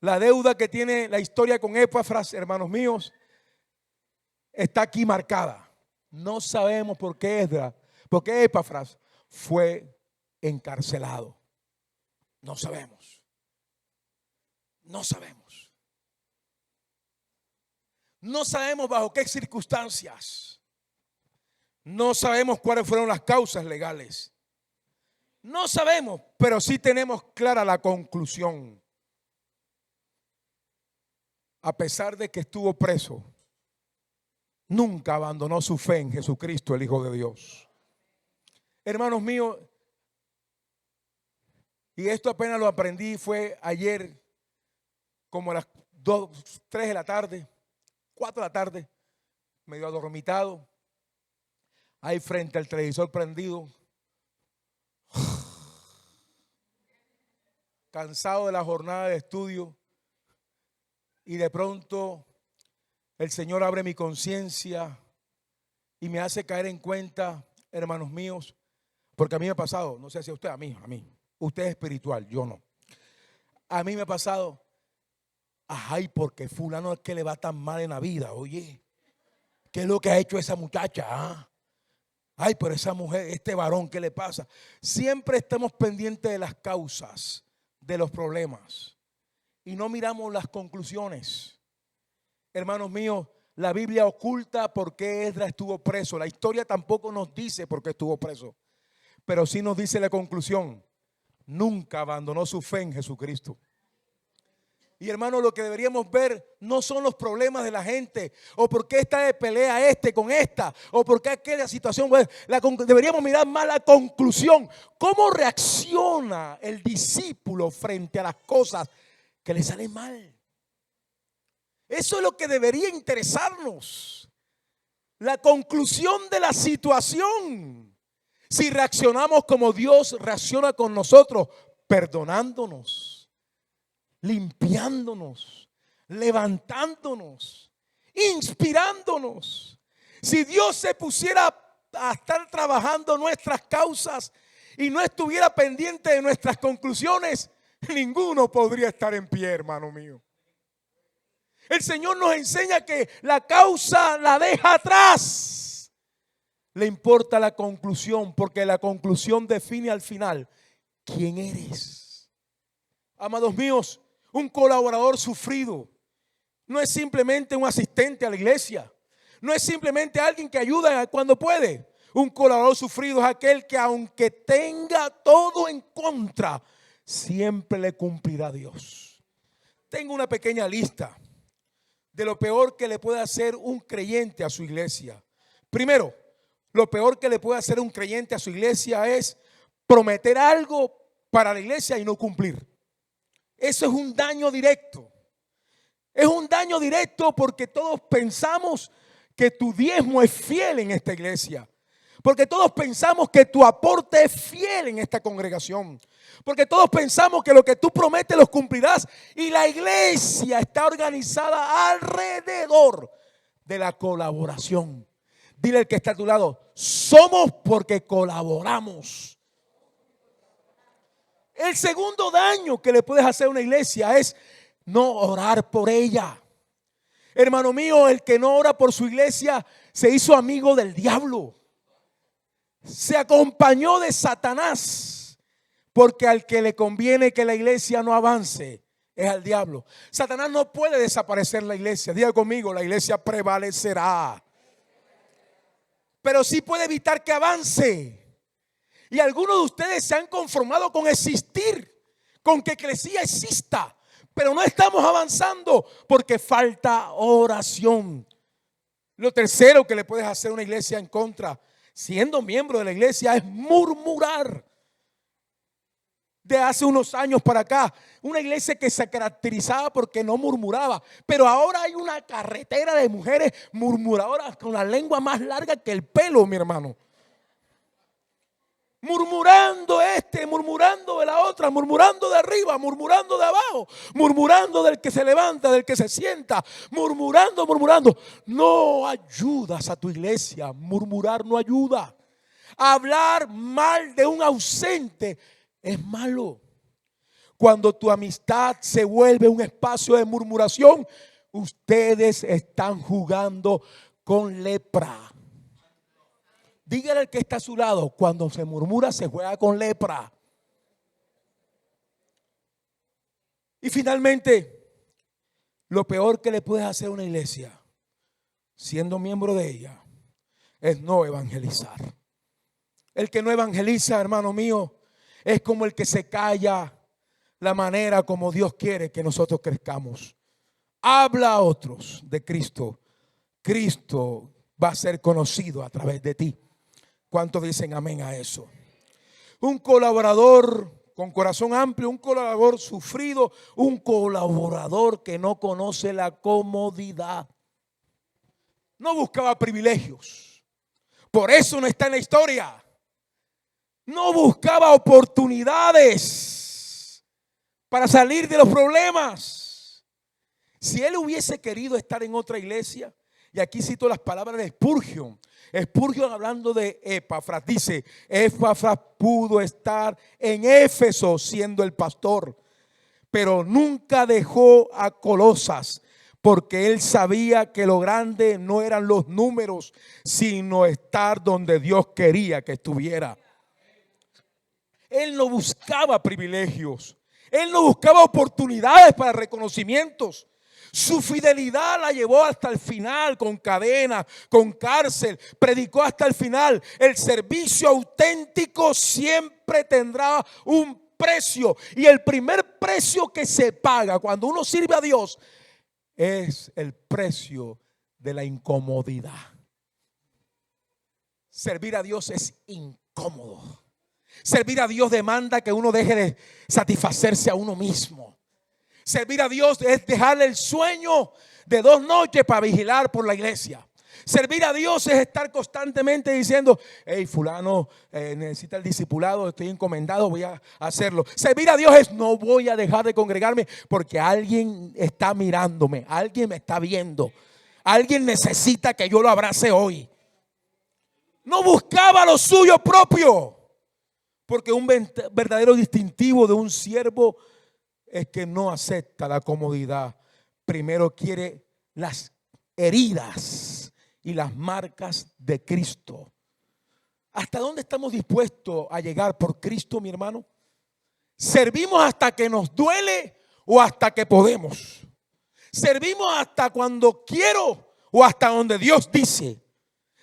La deuda que tiene la historia con Epafras, hermanos míos, está aquí marcada. No sabemos por qué Epafras fue encarcelado. No sabemos. No sabemos. No sabemos bajo qué circunstancias. No sabemos cuáles fueron las causas legales. No sabemos, pero sí tenemos clara la conclusión. A pesar de que estuvo preso, nunca abandonó su fe en Jesucristo, el Hijo de Dios. Hermanos míos, y esto apenas lo aprendí, fue ayer, como a las 2, 3 de la tarde, 4 de la tarde, medio adormitado, ahí frente al televisor prendido, cansado de la jornada de estudio, y de pronto el Señor abre mi conciencia y me hace caer en cuenta, hermanos míos, porque a mí me ha pasado, no sé si a usted, a mí. Usted es espiritual, yo no. A mí me ha pasado, ay, porque fulano es que le va tan mal en la vida, oye, ¿qué es lo que ha hecho esa muchacha? ¿Ah? Ay, pero esa mujer, este varón, ¿qué le pasa? Siempre estamos pendientes de las causas de los problemas y no miramos las conclusiones. Hermanos míos, la Biblia oculta por qué Esdras estuvo preso. La historia tampoco nos dice por qué estuvo preso, pero sí nos dice la conclusión: nunca abandonó su fe en Jesucristo. Y hermano, lo que deberíamos ver no son los problemas de la gente, o por qué está de pelea con esta, o por qué aquella situación. Deberíamos mirar más la conclusión. ¿Cómo reacciona el discípulo frente a las cosas que le salen mal? Eso es lo que debería interesarnos. La conclusión de la situación. Si reaccionamos como Dios reacciona con nosotros, perdonándonos, limpiándonos, levantándonos, inspirándonos. Si Dios se pusiera a estar trabajando nuestras causas y no estuviera pendiente de nuestras conclusiones, ninguno podría estar en pie, hermano mío. El Señor nos enseña que la causa la deja atrás. Le importa la conclusión, porque la conclusión define al final quién eres. Amados míos, un colaborador sufrido no es simplemente un asistente a la iglesia. No es simplemente alguien que ayuda cuando puede. Un colaborador sufrido es aquel que, aunque tenga todo en contra, siempre le cumplirá a Dios. Tengo una pequeña lista de lo peor que le puede hacer un creyente a su iglesia. Primero, lo peor que le puede hacer un creyente a su iglesia es prometer algo para la iglesia y no cumplir. Eso es un daño directo. Es un daño directo porque todos pensamos que tu diezmo es fiel en esta iglesia. Porque todos pensamos que tu aporte es fiel en esta congregación. Porque todos pensamos que lo que tú prometes los cumplirás. Y la iglesia está organizada alrededor de la colaboración. Dile al que está a tu lado, somos porque colaboramos. El segundo daño que le puedes hacer a una iglesia es no orar por ella. Hermano mío, el que no ora por su iglesia se hizo amigo del diablo. Se acompañó de Satanás, porque al que le conviene que la iglesia no avance es al diablo. Satanás no puede desaparecer la iglesia. Diga conmigo, la iglesia prevalecerá, pero sí puede evitar que avance. Y algunos de ustedes se han conformado con existir, con que Eclesia exista, pero no estamos avanzando porque falta oración. Lo tercero que le puedes hacer a una iglesia en contra, siendo miembro de la iglesia, es murmurar. De hace unos años para acá, una iglesia que se caracterizaba porque no murmuraba, pero ahora hay una carretera de mujeres murmuradoras con la lengua más larga que el pelo, mi hermano. Murmurando murmurando de la otra, murmurando de arriba, murmurando de abajo, murmurando del que se levanta, del que se sienta, murmurando. No ayudas a tu iglesia, murmurar no ayuda. Hablar mal de un ausente es malo. Cuando tu amistad se vuelve un espacio de murmuración, ustedes están jugando con lepra. Dígale al que está a su lado, cuando se murmura se juega con lepra. Y finalmente, lo peor que le puedes hacer a una iglesia, siendo miembro de ella, es no evangelizar. El que no evangeliza, hermano mío, es como el que se calla la manera como Dios quiere que nosotros crezcamos. Habla a otros de Cristo. Cristo va a ser conocido a través de ti. ¿Cuántos dicen amén a eso? Un colaborador con corazón amplio, un colaborador sufrido, un colaborador que no conoce la comodidad. No buscaba privilegios. Por eso no está en la historia. No buscaba oportunidades para salir de los problemas. Si él hubiese querido estar en otra iglesia, y aquí cito las palabras de Spurgeon. Spurgeon, hablando de Epafras, dice: Epafras pudo estar en Éfeso siendo el pastor, pero nunca dejó a Colosas, porque él sabía que lo grande no eran los números, sino estar donde Dios quería que estuviera. Él no buscaba privilegios, él no buscaba oportunidades para reconocimientos. Su fidelidad la llevó hasta el final, con cadenas, con cárcel. Predicó hasta el final. El servicio auténtico siempre tendrá un precio. Y el primer precio que se paga cuando uno sirve a Dios es el precio de la incomodidad. Servir a Dios es incómodo. Servir a Dios demanda que uno deje de satisfacerse a uno mismo. Servir a Dios es dejarle el sueño de 2 noches para vigilar por la iglesia. Servir a Dios es estar constantemente diciendo: hey, fulano necesita el discipulado, estoy encomendado, voy a hacerlo. Servir a Dios es: no voy a dejar de congregarme porque alguien está mirándome, alguien me está viendo, alguien necesita que yo lo abrace hoy. No buscaba lo suyo propio, porque un verdadero distintivo de un siervo es que no acepta la comodidad, primero quiere las heridas y las marcas de Cristo. ¿Hasta dónde estamos dispuestos a llegar por Cristo, mi hermano? ¿Servimos hasta que nos duele o hasta que podemos? ¿Servimos hasta cuando quiero o hasta donde Dios dice?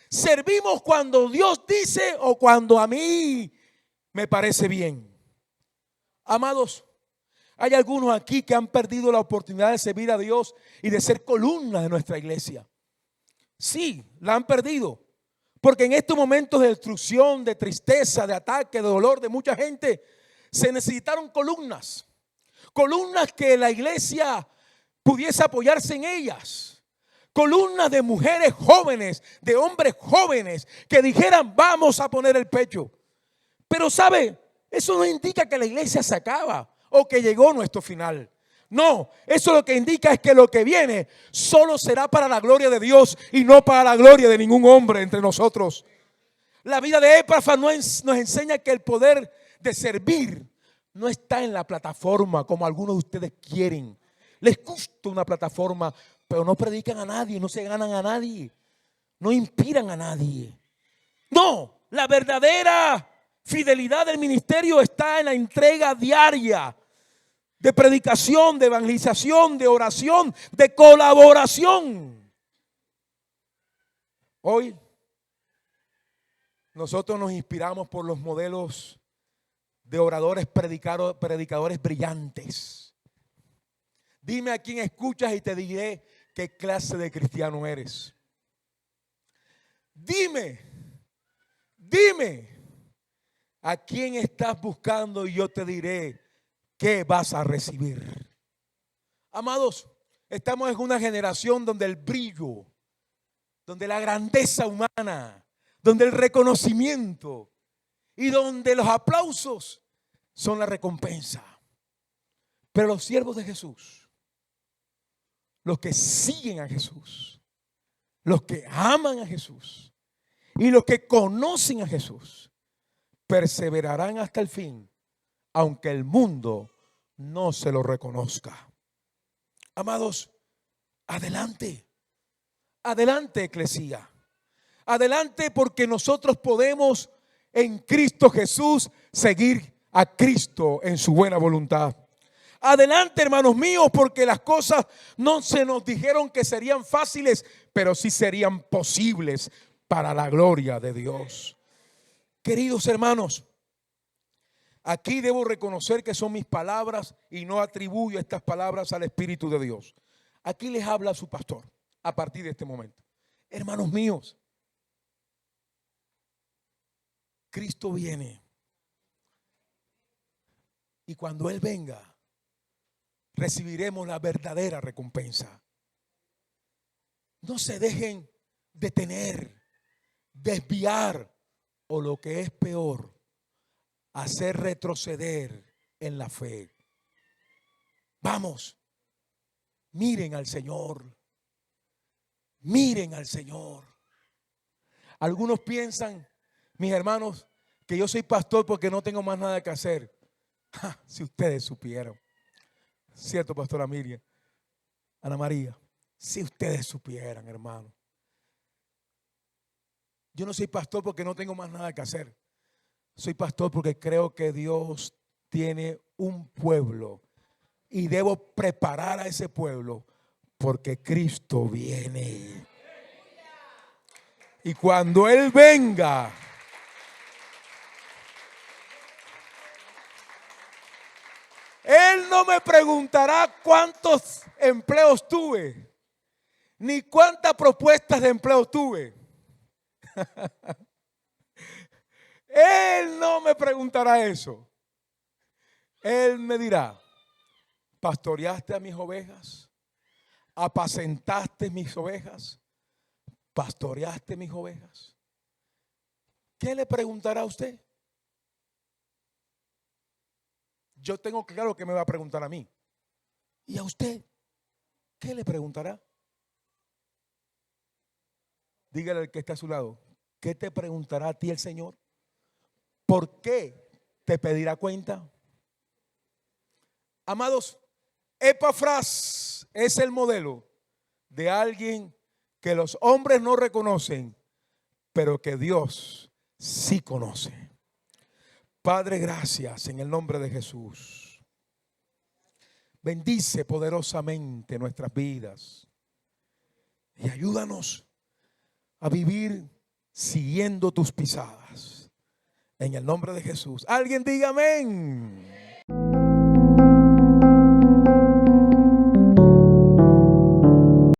¿Servimos cuando Dios dice o cuando a mí me parece bien? Amados, hay algunos aquí que han perdido la oportunidad de servir a Dios y de ser columna de nuestra iglesia. Sí, la han perdido. Porque en estos momentos de destrucción, de tristeza, de ataque, de dolor de mucha gente, se necesitaron columnas. Columnas que la iglesia pudiese apoyarse en ellas. Columnas de mujeres jóvenes, de hombres jóvenes que dijeran: vamos a poner el pecho. Pero ¿sabe? Eso no indica que la iglesia se acaba o que llegó nuestro final. No, eso lo que indica es que lo que viene solo será para la gloria de Dios y no para la gloria de ningún hombre entre nosotros. La vida de Epafras nos enseña que el poder de servir no está en la plataforma como algunos de ustedes quieren. Les gusta una plataforma, pero no predican a nadie, no se ganan a nadie, no inspiran a nadie. No, la verdadera fidelidad del ministerio está en la entrega diaria de predicación, de evangelización, de oración, de colaboración. Hoy nosotros nos inspiramos por los modelos de oradores, predicadores brillantes. Dime a quién escuchas y te diré qué clase de cristiano eres. Dime a quién estás buscando y yo te diré qué vas a recibir. Amados, estamos en una generación donde el brillo, donde la grandeza humana, donde el reconocimiento y donde los aplausos son la recompensa. Pero los siervos de Jesús, los que siguen a Jesús, los que aman a Jesús y los que conocen a Jesús, perseverarán hasta el fin, aunque el mundo no se lo reconozca. Amados, adelante, adelante, eclesía, adelante, porque nosotros podemos en Cristo Jesús seguir a Cristo en su buena voluntad. Adelante, hermanos míos, porque las cosas no se nos dijeron que serían fáciles, pero sí serían posibles para la gloria de Dios. Queridos hermanos, aquí debo reconocer que son mis palabras y no atribuyo estas palabras al Espíritu de Dios. Aquí les habla su pastor a partir de este momento. Hermanos míos, Cristo viene. Y cuando Él venga, recibiremos la verdadera recompensa. No se dejen detener, desviar o lo que es peor, hacer retroceder en la fe. Vamos, miren al Señor. Miren al Señor. Algunos piensan, mis hermanos, que yo soy pastor porque no tengo más nada que hacer. Si ustedes supieran. Cierto, pastora Miriam, Ana María, si ustedes supieran, hermano. Yo no soy pastor porque no tengo más nada que hacer. Soy pastor porque creo que Dios tiene un pueblo y debo preparar a ese pueblo porque Cristo viene. Y cuando Él venga, Él no me preguntará cuántos empleos tuve, ni cuántas propuestas de empleo tuve. Él no me preguntará eso. Él me dirá: ¿pastoreaste a mis ovejas? ¿Apacentaste mis ovejas? ¿Pastoreaste mis ovejas? ¿Qué le preguntará a usted? Yo tengo claro que me va a preguntar a mí. ¿Y a usted? ¿Qué le preguntará? Dígale al que está a su lado: ¿qué te preguntará a ti el Señor? ¿Por qué te pedirá cuenta? Amados, Epafras es el modelo de alguien que los hombres no reconocen, pero que Dios sí conoce. Padre, gracias en el nombre de Jesús. Bendice poderosamente nuestras vidas y ayúdanos a vivir siguiendo tus pisadas. En el nombre de Jesús. Alguien diga amén.